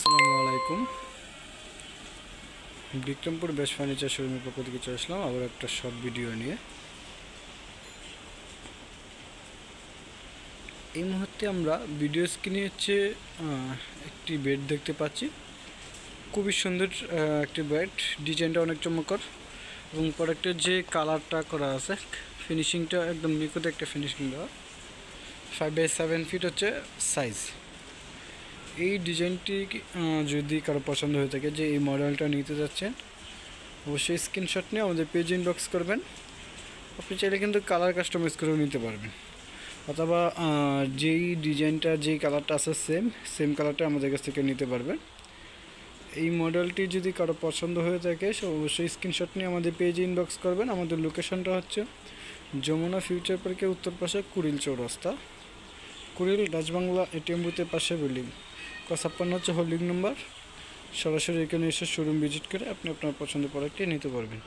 আসসালামু আলাইকুম। Bikrampur best furniture শোরুমের পক্ষ থেকে চলে আসলাম আবার একটা শর্ট ভিডিও নিয়ে। এই মুহূর্তে আমরা ভিডিও স্ক্রিনে একটি বেড দেখতে পাচ্ছি। খুবই সুন্দর একটি বেড, ডিজাইনটা অনেক চমৎকার এবং প্রোডাক্টের যে কালারটা করা আছে ফিনিশিংটা একদম নিখুঁত একটা ফিনিশিং দেওয়া। 5x7 ফিট হচ্ছে সাইজ। এই ডিজাইনটি যদি কারো পছন্দ হয়ে থাকে যে এই মডেলটা নিতে যাচ্ছেন, অবশ্যই স্ক্রিনশট নিয়ে আমাদের পেজ ইনবক্স করবেন। আপনি চাইলে কিন্তু কালার কাস্টমাইজ করেও নিতে পারবেন, অথবা যেই ডিজাইনটা যেই কালারটা আছে সেম কালারটা আমাদের কাছ থেকে নিতে পারবেন। এই মডেলটি যদি কারো পছন্দ হয়ে থাকে অবশ্যই স্ক্রিনশট নিয়ে আমাদের পেজে ইনবক্স করবেন। আমাদের লোকেশনটা হচ্ছে যমুনা ফিউচার পার্কের উত্তর পাশে কুড়িল চৌরাস্তা, কুড়িল রাজবাংলা এটিএম বুথের পাশে বিল্ডিং 56 হচ্ছে হোল্ডিং নম্বর। সরাসরি এখানে এসে শোরুম ভিজিট করে আপনি আপনার পছন্দের প্রোডাক্টটি নিতে পারবেন।